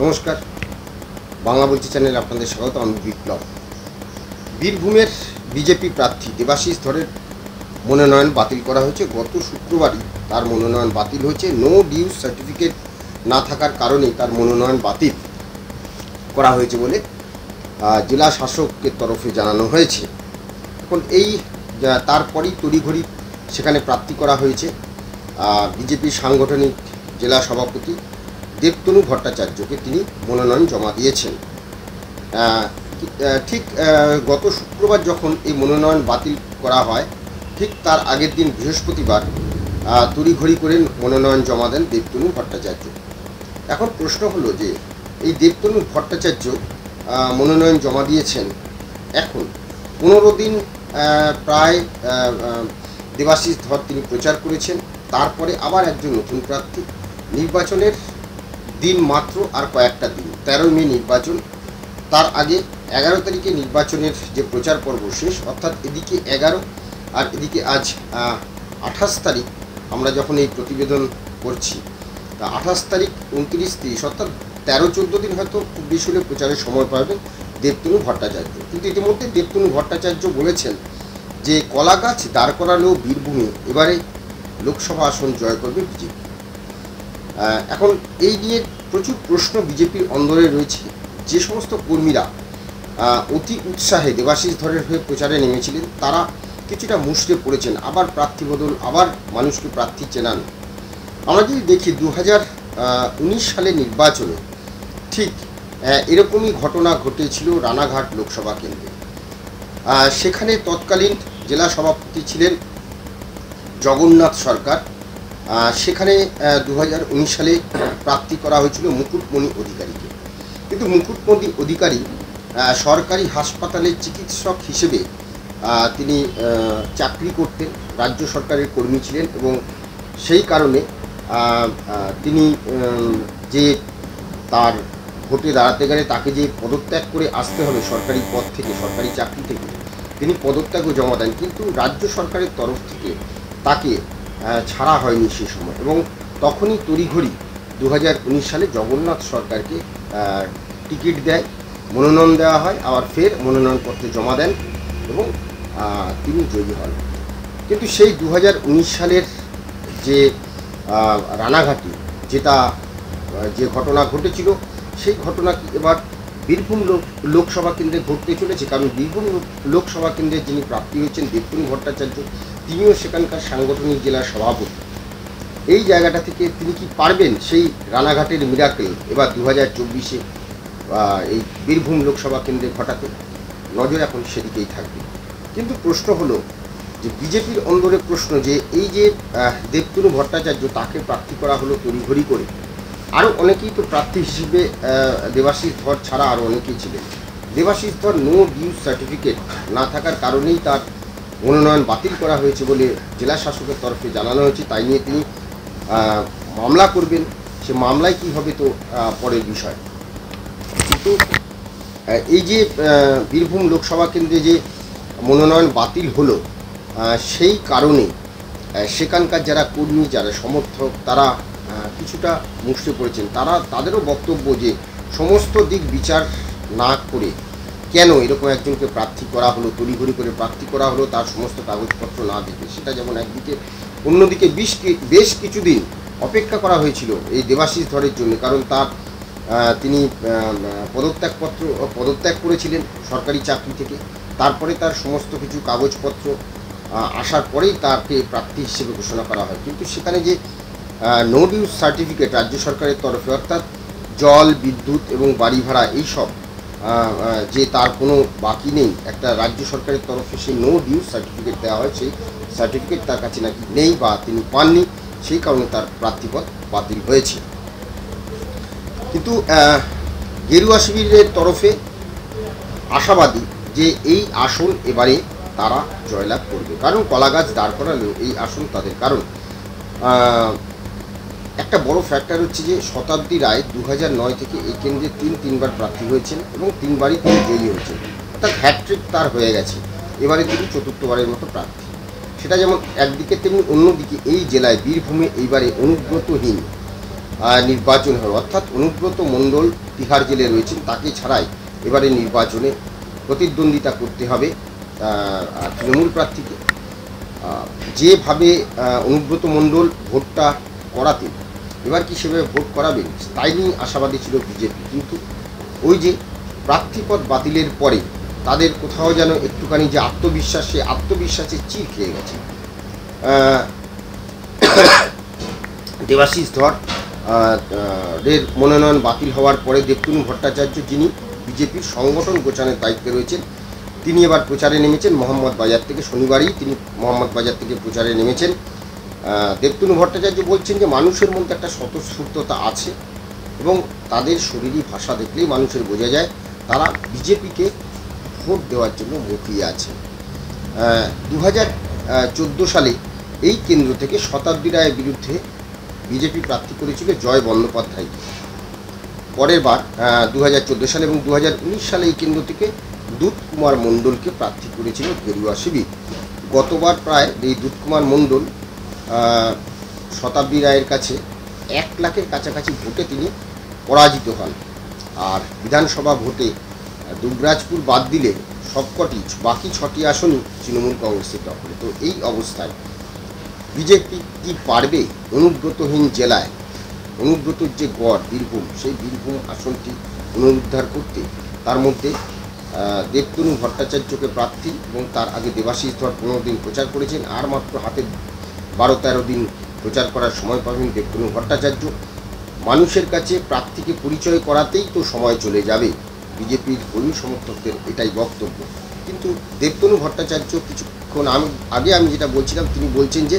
নমস্কার, বাংলা বলছি চ্যানেলে আপনাদের স্বাগত। আমি বিপ্লব। বীরভূমের বিজেপি প্রার্থী দেবাশিস ধরের মনোনয়ন বাতিল করা হয়েছে। গত শুক্রবারই তার মনোনয়ন বাতিল হয়েছে। নো ডিউজ সার্টিফিকেট না থাকার কারণেই তার মনোনয়ন বাতিল করা হয়েছে বলে জেলা শাসকের তরফে জানানো হয়েছে। এখন তারপরই তড়িঘড়ি সেখানে প্রার্থী করা হয়েছে বিজেপির সাংগঠনিক জেলা সভাপতি দেবতনু ভট্টাচার্যকে। তিনি মনোনয়ন জমা দিয়েছেন। ঠিক গত শুক্রবার যখন এই মনোনয়ন বাতিল করা হয়, ঠিক তার আগের দিন বৃহস্পতিবার তড়িঘড়ি করে মনোনয়ন জমা দেন দেবতনু ভট্টাচার্য। এখন প্রশ্ন হলো যে এই দেবতনু ভট্টাচার্য মনোনয়ন জমা দিয়েছেন, এখন 15 দিন প্রায় দেবাশিস ধর তিনি প্রচার করেছেন। তারপরে আবার একজন নতুন প্রার্থী, নির্বাচনের দিন মাত্র আর কয়েকটা দিন, 13 মে নির্বাচন। তার আগে 11 তারিখে নির্বাচনের যে প্রচার পর্ব শেষ, অর্থাৎ এদিকে 11 আর এদিকে আজ 28 তারিখ। আমরা যখন এই প্রতিবেদন করছি তা 28 তারিখ, 29, 30 অর্থাৎ 13-14 দিন হয়তো খুব বেশি হলে প্রচারের সময় পাবেন দেবতনু ভট্টাচার্য। কিন্তু ইতিমধ্যে দেবতনু ভট্টাচার্য বলেছেন যে কলাগাছ দাঁড় করালেও বীরভূমে এবারে লোকসভা আসন জয় করবে বিজেপি। এখন এই নিয়ে প্রচুর প্রশ্ন বিজেপির অন্দরে রয়েছে। যে সমস্ত কর্মীরা অতি উৎসাহে দেবাশিস ধরের হয়ে প্রচারে নেমেছিলেন, তারা কিছুটা মুষড়ে পড়েছেন। আবার প্রার্থী বদল, আবার মানুষকে প্রার্থী চেনানো। আমরা যদি দেখি 2019 সালের নির্বাচনে ঠিক এরকমই ঘটনা ঘটেছিল রানাঘাট লোকসভা কেন্দ্রে। সেখানে তৎকালীন জেলা সভাপতি ছিলেন জগন্নাথ সরকার। সেখানে 2019 সালে প্রার্থী করা হয়েছিল মুকুটমণি অধিকারীকে। কিন্তু মুকুটমণি অধিকারী সরকারি হাসপাতালের চিকিৎসক হিসেবে তিনি চাকরি করতেন, রাজ্য সরকারের কর্মী ছিলেন, এবং সেই কারণে তিনি যে তার ভোটে দাঁড়াতে গেলে তাকে যে পদত্যাগ করে আসতে হবে সরকারি পদ থেকে, সরকারি চাকরি থেকে, তিনি পদত্যাগও জমা দেন। কিন্তু রাজ্য সরকারের তরফ থেকে তাকে ছাড়া হয়নি সে সময়, এবং তখনই তড়িঘড়ি 2019 সালে জগন্নাথ সরকারকে টিকিট দেয়, মনোনয়ন দেওয়া হয়, আবার ফের মনোনয়নপত্র জমা দেন এবং তিনি জয়ী হন। কিন্তু সেই 2019 সালের যে রানাঘাটে যে ঘটনা ঘটেছিল, সেই ঘটনা এবার বীরভূম লোকসভা কেন্দ্রে ঘটতে চলেছে। কারণ বীরভূম লোকসভা কেন্দ্রে যিনি প্রার্থী হয়েছেন দেবতনু ভট্টাচার্য, তিনিও সেখানকার সাংগঠনিক জেলার সভাপতি। এই জায়গাটা থেকে তিনি কি পারবেন সেই রানাঘাটের মিরাকেল এবার 2024-এ এই বীরভূম লোকসভা কেন্দ্রে ঘটাতে? নজর এখন সেদিকেই থাকবে। কিন্তু প্রশ্ন হলো যে বিজেপির অন্দরে প্রশ্ন যে এই যে দেবতনু ভট্টাচার্য, তাকে প্রার্থী করা হলো তড়িঘড়ি করে। আরও অনেকেই তো প্রার্থী হিসেবে দেবাশিস ধর ছাড়া আরও অনেকেই ছিলেন। দেবাশিস ধর নো ডিউজ সার্টিফিকেট না থাকার কারণেই তার মনোনয়ন বাতিল করা হয়েছে বলে জেলা শাসকের তরফে জানানো হয়েছে। তাই নিয়ে তিনি মামলা করবেন। সে মামলায় কী হবে তো পরের বিষয়। কিন্তু এই যে বীরভূম লোকসভা কেন্দ্রে যে মনোনয়ন বাতিল হলো, সেই কারণে সেখানকার যারা কর্মী, যারা সমর্থক, তারা কিছুটা মুষড়ে পড়েছেন। তাদেরও বক্তব্য যে সমস্ত দিক বিচার না করে কেন এরকম একজনকে প্রার্থী করা হলো, তড়িঘড়ি করে প্রার্থী করা হলো, তার সমস্ত কাগজপত্র না দেখে। সেটা যেমন একদিকে, অন্যদিকে বেশ কিছুদিন অপেক্ষা করা হয়েছিল এই দেবাশিস ধরের জন্য। কারণ তিনি পদত্যাগ করেছিলেন সরকারি চাকরি থেকে। তারপরে তার সমস্ত কিছু কাগজপত্র আসার পরেই তাকে প্রার্থী হিসেবে ঘোষণা করা হয়। কিন্তু সেখানে যে নো ডিউজ সার্টিফিকেট রাজ্য সরকারের তরফে, অর্থাৎ জল, বিদ্যুৎ এবং বাড়ি ভাড়া, এইসব যে তার কোনো বাকি নেই, একটা রাজ্য সরকারের তরফে সেই নো ডিউজ সার্টিফিকেট দেওয়া হয়, সেই সার্টিফিকেট তার কাছে নাকি নেই বা তিনি পাননি। সেই কারণে তার প্রার্থীপদ বাতিল হয়েছে। কিন্তু গেরুয়া শিবিরের তরফে আশাবাদী যে এই আসন এবারে তারা জয়লাভ করবে। কারণ কলাগাছ দাঁড় করালেও এই আসন তাদের। কারণ একটা বড় ফ্যাক্টর হচ্ছে যে শতাব্দী রায় 2009 থেকে এই কেন্দ্রে তিনবার প্রার্থী হয়েছেন এবং 3বারই তিনি জয়ী হয়েছেন, অর্থাৎ হ্যাট্রিক তার হয়ে গেছে। এবারে তিনি 4র্থবারের মতো প্রার্থী। সেটা যেমন একদিকে, তেমনি অন্যদিকে এই জেলায় বীরভূমে এইবারে অনুব্রতহীন নির্বাচন হবে, অর্থাৎ অনুব্রত মণ্ডল তিহার জেলে রয়েছেন, তাকে ছাড়াই এবারে নির্বাচনে প্রতিদ্বন্দ্বিতা করতে হবে তৃণমূল প্রার্থীকে। যেভাবে অনুব্রত মণ্ডল ভোটটা করাতেন, এবার কি সেভাবে ভোট করাবেন তাই নিয়ে আশাবাদী ছিল বিজেপি। কিন্তু ওই যে প্রার্থীপদ বাতিলের পরে তাদের কোথাও যেন একটুখানি যে আত্মবিশ্বাস, সে আত্মবিশ্বাসের চির খেয়ে গেছে। দেবাশিস ধর এর মনোনয়ন বাতিল হওয়ার পরে দেবতনু ভট্টাচার্য, যিনি বিজেপির সংগঠন গোছানোর দায়িত্বে রয়েছেন, তিনি এবার প্রচারে নেমেছেন মোহাম্মদ বাজার থেকে। শনিবারই তিনি মোহাম্মদ বাজার থেকে প্রচারে নেমেছেন। দেবতনু ভট্টাচার্য বলছেন যে মানুষের মধ্যে একটা স্বতঃস্ফূর্ততা আছে এবং তাদের শরীরী ভাষা দেখলেই মানুষের বোঝা যায় তারা বিজেপিকে ভোট দেওয়ার জন্য মুখিয়ে আছে। 2014 সালে এই কেন্দ্র থেকে শতাব্দী রায়ের বিরুদ্ধে বিজেপি প্রার্থী করেছিল জয় বন্দ্যোপাধ্যায়। পরের বার 2014 সালে এবং 2019 সালে এই কেন্দ্র থেকে দুধ কুমার মণ্ডলকে প্রার্থী করেছিল গেরুয়া শিবির। গতবার প্রায় এই দুধ কুমার মণ্ডল শতাব্দী রায়ের কাছে 1 লাখের কাছাকাছি ভোটে তিনি পরাজিত হন। আর বিধানসভা ভোটে দুবরাজপুর বাদ দিলে সবকটি বাকি 6টি আসনই তৃণমূল কংগ্রেসের দখলে। তো এই অবস্থায় বিজেপি কি পারবে অনুব্রতহীন জেলায়, অনুব্রতর যে গড় বীরভূম, সেই বীরভূম আসনটি পুনরুদ্ধার করতে? তার মধ্যে দেবতনু ভট্টাচার্যকে প্রার্থী এবং তার আগে দেবাশিস ধর 15 দিন প্রচার করেছেন, আর মাত্র হাতে 12-13 দিন প্রচার করার সময় পাবেন দেবতনু ভট্টাচার্য। মানুষের কাছে প্রার্থীকে পরিচয় করাতেই তো সময় চলে যাবে, বিজেপির কর্মী সমর্থকদের এটাই বক্তব্য। কিন্তু দেবতনু ভট্টাচার্য কিছুক্ষণ আগে আমি যেটা বলছিলাম, তিনি বলছেন যে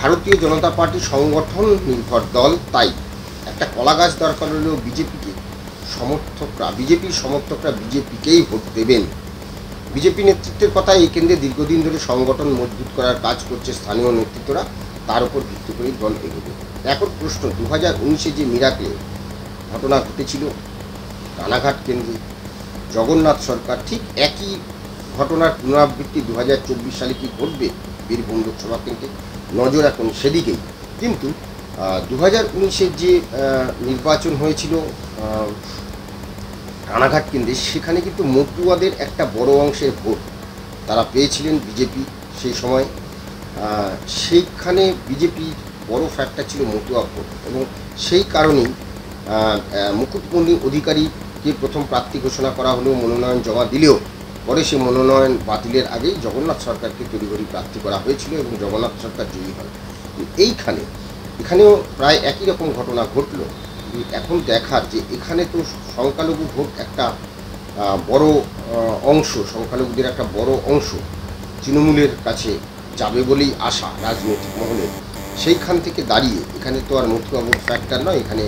ভারতীয় জনতা পার্টি সংগঠন নির্ভর দল, তাই একটা কলা গাছ দরকার হলেও বিজেপির সমর্থকরা বিজেপিকেই ভোট দেবেন। বিজেপি নেতৃত্বের কথা, এই কেন্দ্রে দীর্ঘদিন ধরে সংগঠন মজবুত করার কাজ করছে স্থানীয় নেতৃত্বরা, তার উপর ভিত্তি করেই দল এগোবে। এখন প্রশ্ন, 2019-এ যে মিরাকলে ঘটনা ঘটেছিল রানাঘাট কেন্দ্রে, জগন্নাথ সরকার ঠিক একই ঘটনার পুনরাবৃত্তি 2024 সালে কি ঘটবে বীরভূম লোকসভা কেন্দ্রে? নজর এখন সেদিকেই। কিন্তু 2019-এর যে নির্বাচন হয়েছিল রানাঘাট কেন্দ্রে, সেখানে কিন্তু মতুয়াদের একটা বড় অংশের ভোট তারা পেয়েছিলেন বিজেপি সেই সময়। সেইখানে বিজেপির বড় ফ্যাক্টর ছিল মতুয়া ভোট, এবং সেই কারণেই মুকুটমণি অধিকারীকে প্রথম প্রার্থী ঘোষণা করা হলেও মনোনয়ন জমা দিলেও পরে সে মনোনয়ন বাতিলের আগেই জগন্নাথ সরকারকে তড়িঘড়ি প্রার্থী করা হয়েছিল এবং জগন্নাথ সরকার জয়ী হয়। এখানেও প্রায় একই রকম ঘটনা ঘটল। এখন দেখার যে এখানে তো সংখ্যালঘু ভোট একটা বড় অংশ, সংখ্যালঘুদের একটা বড় অংশ তৃণমূলের কাছে যাবে বলেই আশা রাজনৈতিক মহলে। সেইখান থেকে দাঁড়িয়ে এখানে তো আর মতুয়া ভোট ফ্যাক্টর নয়, এখানে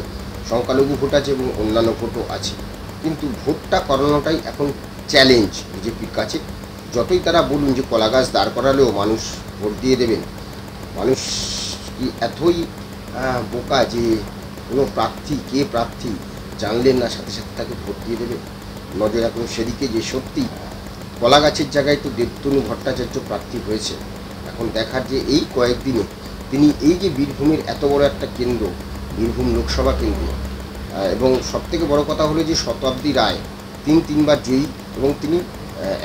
সংখ্যালঘু ভোট আছে এবং অন্যান্য ভোটও আছে। কিন্তু ভোটটা করানোটাই এখন চ্যালেঞ্জ বিজেপির কাছে। যতই তারা বলুন যে কলা গাছ দাঁড় করালেও মানুষ ভোট দিয়ে দেবেন, মানুষ কি এতই বোকা যে কোনো প্রার্থী কে প্রার্থী জানলেন না সাথে সাথে তাকে ভোট দিয়ে দেবে? নজর এখন সেদিকে যে সত্যি কলা গাছের জায়গায় তো দেবতনু ভট্টাচার্য প্রার্থী হয়েছে। এখন দেখার যে এই কয়েকদিনে তিনি এই যে বীরভূমের এত বড় একটা কেন্দ্র, বীরভূম লোকসভা কেন্দ্র, এবং সবথেকে বড় কথা হলো যে শতাব্দী রায় 3বার জয়ী, এবং তিনি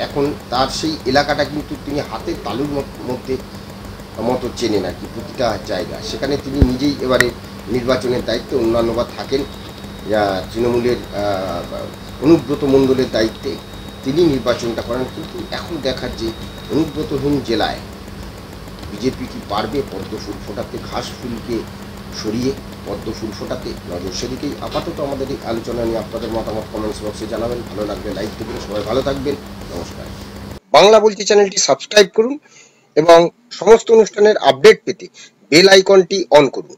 এখন তার সেই এলাকাটা কিন্তু তিনি হাতের তালুর মতো চেনেন আর কি, প্রতিটা জায়গা। সেখানে তিনি নিজেই এবারে নির্বাচনের দায়িত্বে, অন্যান্যবার থাকেন তৃণমূলের অনুব্রত মণ্ডলের দায়িত্বে, তিনি নির্বাচনটা করেন। কিন্তু এখন দেখার যে অনুব্রতহীন জেলায় বিজেপি কি পারবে পদ্ম ফুল ফোটাতে, ঘাস ফুলকে সরিয়ে পদ্ম ফুল ফোটাতে? নজর সেদিকেই। আপাতত আমাদের এই আলোচনা নিয়ে আপনাদের মতামত কমেন্টস বক্সে জানাবেন। ভালো লাগবে লাইক দেবেন। সবাই ভালো থাকবেন, নমস্কার। বাংলা বলছি চ্যানেলটি সাবস্ক্রাইব করুন এবং সমস্ত অনুষ্ঠানের আপডেট পেতে বেল আইকনটি অন করুন।